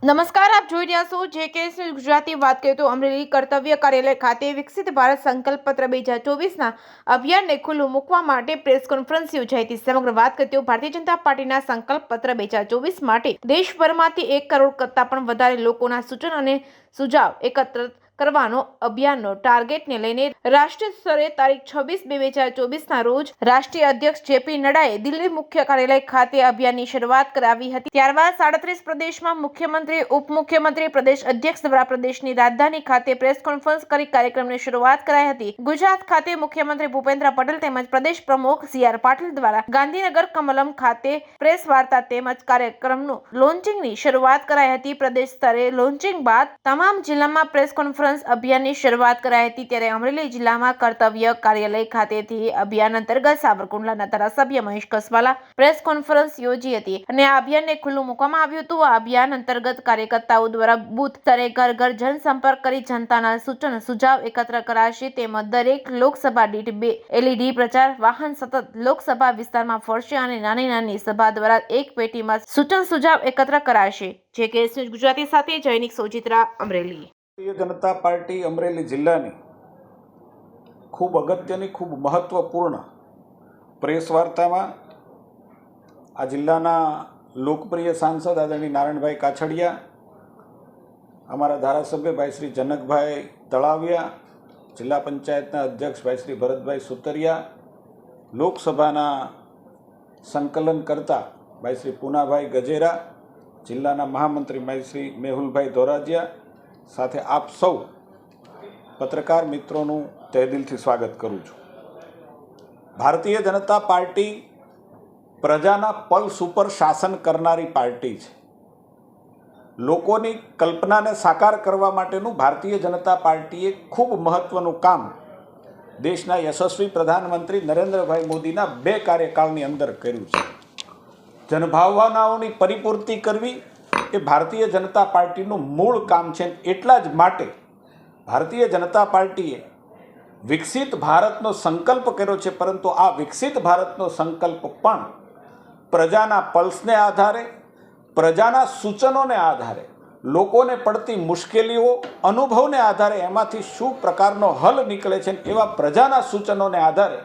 નમસ્કાર, આપ જોઈ રહ્યા છો JK ગુજરાતી. વાત કરીએ તો અમરેલી કર્તવ્ય કાર્યાલય ખાતે વિકસિત ભારત સંકલ્પ પત્ર 2024ના અભિયાનને ખુલ્લું મૂકવા માટે પ્રેસ કોન્ફરન્સ યોજાઈ હતી. સમગ્ર વાત કરીએ તો ભારતીય જનતા પાર્ટીના સંકલ્પ પત્ર 2024 માટે દેશભરમાંથી 1 કરોડ કરતાં પણ વધારે લોકોના સૂચન અને સુઝાવ એકત્ર કરવાનો અભિયાનનો ટાર્ગેટને લઈને રાષ્ટ્રીય સ્તરે તારીખ 26/2/2024ના રોજ રાષ્ટ્રીય અધ્યક્ષ JP નડ્ડાએ દિલ્હી મુખ્ય કાર્યાલય ખાતે અભિયાનની શરૂઆત કરાવી હતી. ત્યારબાદ 37 પ્રદેશમાં મુખ્યમંત્રી, ઉપમુખ્યમંત્રી, પ્રદેશ અધ્યક્ષ દ્વારા પ્રદેશની રાજધાની ખાતે પ્રેસ કોન્ફરન્સ કરી કાર્યક્રમની શરૂઆત કરાઈ હતી. ગુજરાત ખાતે મુખ્યમંત્રી ભૂપેન્દ્ર પટેલ તેમજ પ્રદેશ પ્રમુખ CR પાટીલ દ્વારા ગાંધીનગર કમલમ ખાતે પ્રેસ વાર્તા તેમજ કાર્યક્રમનું લોન્ચિંગની શરૂઆત કરાઈ હતી. પ્રદેશ સ્તરે લોન્ચિંગ બાદ તમામ જિલ્લામાં પ્રેસ કોન્ફરન્સ અભિયાનની શરૂઆત કરાઈ હતી. ત્યારે અમરેલી જિલ્લામાં કર્તવ્ય કાર્યાલય ખાતેથી અભિયાન અંતર્ગત સાવરકુંડલાના ધારાસભ્ય મહેશ કસવાલા પ્રેસ કોન્ફરન્સ યોજી હતી અને આ અભિયાનને ખુલ્લું મૂકવામાં આવ્યું હતું. આ અભિયાન અંતર્ગત કાર્યકર્તાઓ દ્વારા બૂથ સ્તરે ઘર ઘર જનસંપર્ક કરી જનતાના સૂચન સુઝાવ એકત્ર કરાશે. તેમજ દરેક લોકસભા દીઠ 2 LED પ્રચાર વાહન સતત લોકસભા વિસ્તારમાં ફરશે અને નાની નાની સભા દ્વારા એક પેટીમાં સૂચન સુઝાવ એકત્ર કરાશે. JK ગુજરાતી સાથે જૈનિક સોજિત્રા, અમરેલી. ભારતીય જનતા પાર્ટી અમરેલી જિલ્લાની ખૂબ અગત્યની, ખૂબ મહત્વપૂર્ણ પ્રેસ વાર્તામાં આ જિલ્લાના લોકપ્રિય સાંસદ આદરણીય નારાયણભાઈ કાછડિયા, અમારા ધારાસભ્ય ભાઈ શ્રી જનકભાઈ તળાવિયા, જિલ્લા પંચાયતના અધ્યક્ષ ભાઈ શ્રી ભરતભાઈ સુતરિયા, લોકસભાના સંકલનકર્તા ભાઈ શ્રી પૂનાભાઈ ગજેરા, જિલ્લાના મહામંત્રી ભાઈ શ્રી મેહુલભાઈ ધોરાજીયા સાથે આપ સૌ પત્રકાર મિત્રોનું તહેદિલથી સ્વાગત કરું છું. ભારતીય જનતા પાર્ટી પ્રજાના પલ્સ ઉપર શાસન કરનારી પાર્ટી છે. લોકોની કલ્પનાને સાકાર કરવા માટેનું ભારતીય જનતા પાર્ટીએ ખૂબ મહત્વનું કામ દેશના યશસ્વી પ્રધાનમંત્રી નરેન્દ્રભાઈ મોદીના 2 કાર્યકાળની અંદર કર્યું છે. જનભાવનાઓની પરિપૂર્તિ કરવી એ ભારતીય જનતા પાર્ટીનું મૂળ કામ છે. એટલા જ માટે ભારતીય જનતા પાર્ટીએ વિકસિત ભારતનો સંકલ્પ કર્યો છે. પરંતુ આ વિકસિત ભારતનો સંકલ્પ પણ પ્રજાના પલ્સને આધારે, પ્રજાના સૂચનોને આધારે, લોકોને પડતી મુશ્કેલીઓ, અનુભવને આધારે એમાંથી શું પ્રકારનો હલ નીકળે છે એવા પ્રજાના સૂચનોને આધારે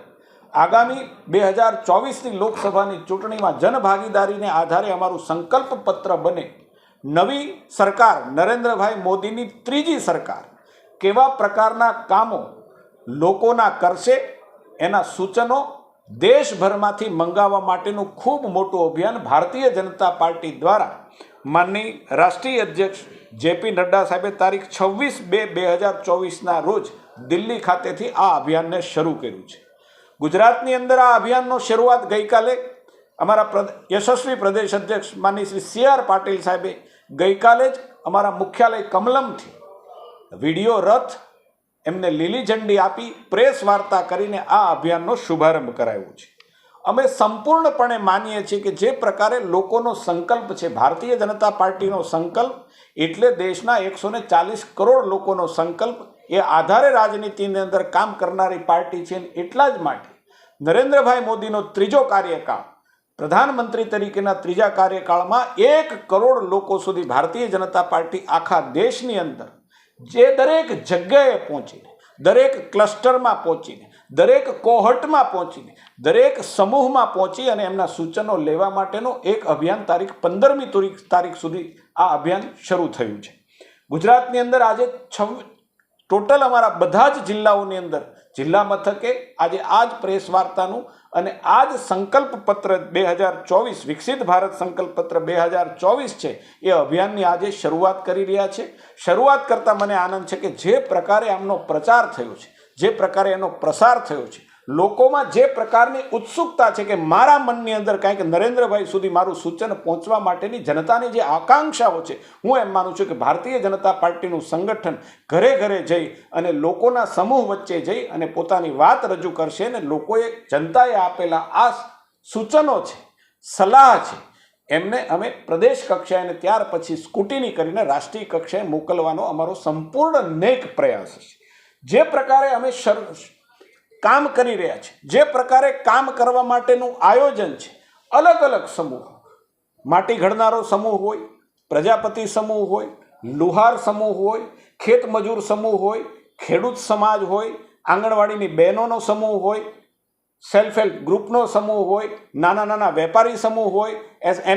આગામી 2024ની લોકસભાની ચૂંટણીમાં જનભાગીદારીને આધારે અમારું સંકલ્પ પત્ર બને. નવી સરકાર, નરેન્દ્રભાઈ મોદીની 3જી સરકાર કેવા પ્રકારના કામો લોકોના કરશે એના સૂચનો દેશભરમાંથી મંગાવવા માટેનું ખૂબ મોટું અભિયાન ભારતીય જનતા પાર્ટી દ્વારા માનનીય રાષ્ટ્રીય અધ્યક્ષ JP નડ્ડા સાહેબે તારીખ 26/2/2024ના રોજ દિલ્હી ખાતેથી આ અભિયાનને શરૂ કર્યું છે. ગુજરાતની અંદર આ અભિયાનનો શરૂઆત ગઈકાલે અમારા યશસ્વી પ્રદેશ અધ્યક્ષ માનનીય શ્રી CR પાટીલ સાહેબે ગઈકાલે જ અમારા મુખ્યાલય કમલમથી વિડીયો રથ એમને લીલી ઝંડી આપી પ્રેસ વાર્તા કરીને આ અભિયાનનો શુભારંભ કરાવ્યો છે. અમે સંપૂર્ણપણે માનીએ છીએ કે જે પ્રકારે લોકોનો સંકલ્પ છે, ભારતીય જનતા પાર્ટીનો સંકલ્પ એટલે દેશના 140 કરોડ લોકોનો સંકલ્પ, એ આધારે રાજનીતિની અંદર કામ કરનારી પાર્ટી છે. એટલા જ માટે નરેન્દ્રભાઈ મોદીનો 3જો કાર્યકાળ, પ્રધાનમંત્રી તરીકેના 3જા કાર્યકાળમાં 1 કરોડ લોકો સુધી ભારતીય જનતા પાર્ટી આખા દેશની અંદર જે દરેક જગ્યાએ પહોંચીને, દરેક ક્લસ્ટરમાં પહોંચીને, દરેક કોહર્ટમાં પહોંચીને, દરેક સમૂહમાં પહોંચી અને એમના સૂચનો લેવા માટેનો એક અભિયાન તારીખ 15મી તારીખ સુધી આ અભિયાન શરૂ થયું છે. ગુજરાતની અંદર આજે ટોટલ અમારા બધા જ જિલ્લાઓની અંદર જિલ્લા મથકે આજે આ જ પ્રેસ વાર્તાનું અને આ જ સંકલ્પ પત્ર 2024 વિકસિત ભારત સંકલ્પ પત્ર 2024 છે એ અભિયાનની આજે શરૂઆત કરી રહ્યા છે. શરૂઆત કરતાં મને આનંદ છે કે જે પ્રકારે આમનો પ્રચાર થયો છે, જે પ્રકારે એનો પ્રસાર થયો છે, લોકોમાં જે પ્રકારની ઉત્સુકતા છે કે મારા મનની અંદર કાંઈક નરેન્દ્રભાઈ સુધી મારું સૂચન પહોંચવા માટેની જનતાની જે આકાંક્ષાઓ છે, હું એમ માનું છું કે ભારતીય જનતા પાર્ટીનું સંગઠન ઘરે ઘરે જઈ અને લોકોના સમૂહ વચ્ચે જઈ અને પોતાની વાત રજૂ કરશે અને લોકોએ, જનતાએ આપેલા આ સૂચનો છે, સલાહ છે, એમને અમે પ્રદેશ કક્ષાએ અને ત્યાર પછી સ્કૂટીની કરીને રાષ્ટ્રીય કક્ષાએ મોકલવાનો અમારો સંપૂર્ણ નેક પ્રયાસ છે. જે પ્રકારે અમે કામ કરી રહ્યા છે, જે પ્રકારે કામ કરવા માટેનું આયોજન છે, અલગ અલગ સમૂહ, માટી ઘડનારો સમૂહ હોય, પ્રજાપતિ સમૂહ હોય, લુહાર સમૂહ હોય, ખેત મજૂર સમૂહ હોય, ખેડૂત સમાજ હોય, આંગણવાડીની બહેનોનો સમૂહ હોય, સેલ્ફ હેલ્પ ગ્રુપનો સમૂહ હોય, નાના નાના વેપારી સમૂહ હોય,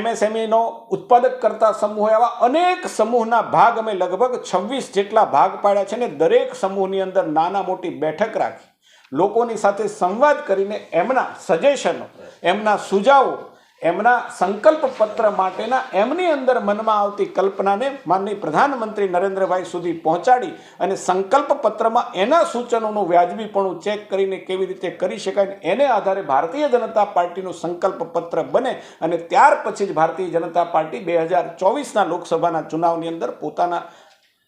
MSMEનો ઉત્પાદક કરતા સમૂહ હોય, આવા અનેક સમૂહના ભાગ અમે લગભગ 26 જેટલા ભાગ પાડ્યા છે ને દરેક સમૂહની અંદર નાના મોટી બેઠક રાખી લોકોની સાથે સંવાદ કરીને એમના સજેશનો, એમના સુઝાવો, એમના સંકલ્પ પત્ર માટેના એમની અંદર મનમાં આવતી કલ્પનાને માનનીય પ્રધાનમંત્રી નરેન્દ્રભાઈ સુધી પહોંચાડી અને સંકલ્પ પત્રમાં એના સૂચનોનું વ્યાજબીપણું ચેક કરીને કેવી રીતે કરી શકાય એને આધારે ભારતીય જનતા પાર્ટીનું સંકલ્પ પત્ર બને અને ત્યાર પછી જ ભારતીય જનતા પાર્ટી 2024ના લોકસભાના ચુનાવની અંદર પોતાના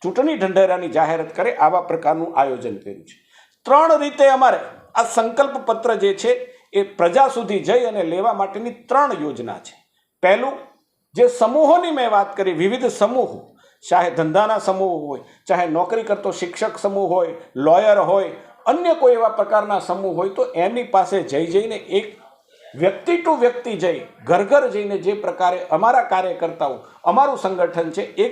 ચૂંટણી ઢંઢેરાની જાહેરાત કરે આવા પ્રકારનું આયોજન કર્યું છે. 3 રીતે અમારે આ સંકલ્પ પત્ર જે છે એ પ્રજા સુધી જઈ અને લેવા માટેની 3 યોજના છે. પહેલું, જે સમૂહોની મેં વાત કરી, વિવિધ સમૂહો, ચાહે ધંધાના સમૂહ હોય, ચાહે નોકરી કરતો શિક્ષક સમૂહ હોય, લોયર હોય, અન્ય કોઈ એવા પ્રકારના સમૂહ હોય, તો એમની પાસે જઈને એક વ્યક્તિ ટુ વ્યક્તિ જઈ, ઘર ઘર જઈને જે પ્રકારે અમારા કાર્યકર્તાઓ, અમારું સંગઠન છે એ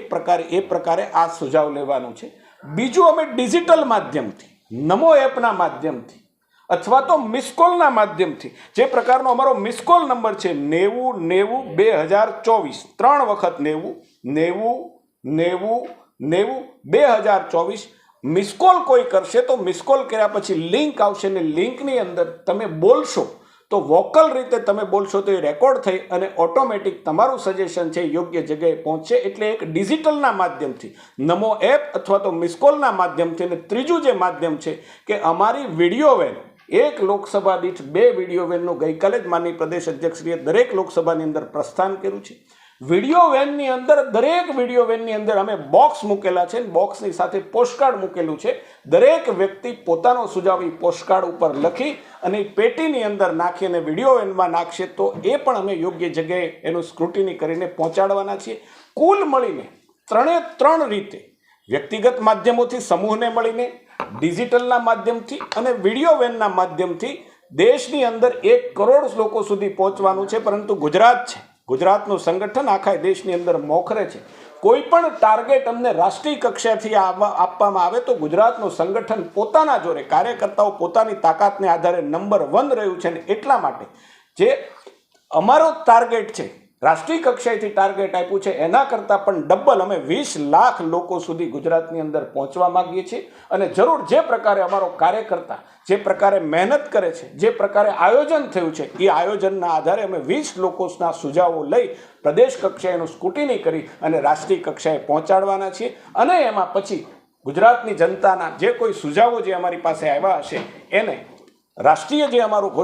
પ્રકારે આ સુઝાવ લેવાનું છે. બીજું, અમે ડિજિટલ માધ્યમથી, નમો એપના માધ્યમથી અથવા તો મિસકોલના માધ્યમથી, જે પ્રકારનો અમારો મિસકોલ નંબર છે 90 90 2024, 3 વખત 90 90 90 2024, મિસકોલ કોઈ કરશે તો મિસકોલ કર્યા પછી લિંક આવશે ને લિંકની અંદર તમે બોલશો તો વોકલ રીતે તમે બોલશો તો એ રેકોર્ડ થઈ અને ઓટોમેટિક તમારું સજેશન છે યોગ્ય જગ્યાએ પહોંચશે. એટલે એક ડિજિટલના માધ્યમથી, નમો એપ અથવા તો મિસકોલના માધ્યમથી. અને ત્રીજું જે માધ્યમ છે કે અમારી વિડીયો વેન, એક લોકસભા દીઠ 2 વિડીયો વેનનું ગઈકાલે જ માનનીય પ્રદેશ અધ્યક્ષશ્રીએ દરેક લોકસભાની અંદર પ્રસ્થાન કર્યું છે. વિડીયો વેનની અંદર, દરેક વિડીયો વેનની અંદર અમે બોક્સ મૂકેલા છે, બોક્સની સાથે પોસ્ટકાર્ડ મૂકેલું છે. દરેક વ્યક્તિ પોતાનો સુઝાવ એ પોસ્ટકાર્ડ ઉપર લખી અને પેટીની અંદર નાખી અને વિડીયો વેનમાં નાખશે તો એ પણ અમે યોગ્ય જગ્યાએ એનું સ્ક્રુટિની કરીને પહોંચાડવાના છીએ. કુલ મળીને 3 રીતે, વ્યક્તિગત માધ્યમોથી સમૂહને મળીને, ડિજિટલના માધ્યમથી અને વિડીયો વેનના માધ્યમથી દેશની અંદર 1 કરોડ લોકો સુધી પહોંચવાનું છે. પરંતુ ગુજરાત છે, ગુજરાતનું સંગઠન આખા દેશની અંદર મોખરે છે. કોઈ પણ ટાર્ગેટ અમને રાષ્ટ્રીય કક્ષાથી આપવામાં આવે તો ગુજરાતનું સંગઠન પોતાના જોરે, કાર્યકર્તાઓ પોતાની તાકાતને આધારે નંબર 1 રહ્યું છે. અને એટલા માટે જે અમારો ટાર્ગેટ છે, રાષ્ટ્રીય કક્ષાએથી ટાર્ગેટ આપ્યું છે, એના કરતાં પણ ડબલ અમે 20 લાખ લોકો સુધી ગુજરાતની અંદર પહોંચવા માંગીએ છીએ. અને જરૂર જે પ્રકારે અમારો કાર્યકર્તા જે પ્રકારે મહેનત કરે છે, જે પ્રકારે આયોજન થયું છે, એ આયોજનના આધારે અમે 20 લોકોના સુઝાવો લઈ પ્રદેશ કક્ષાએનું સ્ક્રુટિની કરી અને રાષ્ટ્રીય કક્ષાએ પહોંચાડવાના છીએ. અને એમાં પછી ગુજરાતની જનતાના જે કોઈ સુઝાવો જે અમારી પાસે આવ્યા હશે એને રાષ્ટ્રીય જે અમારું ઘોષણા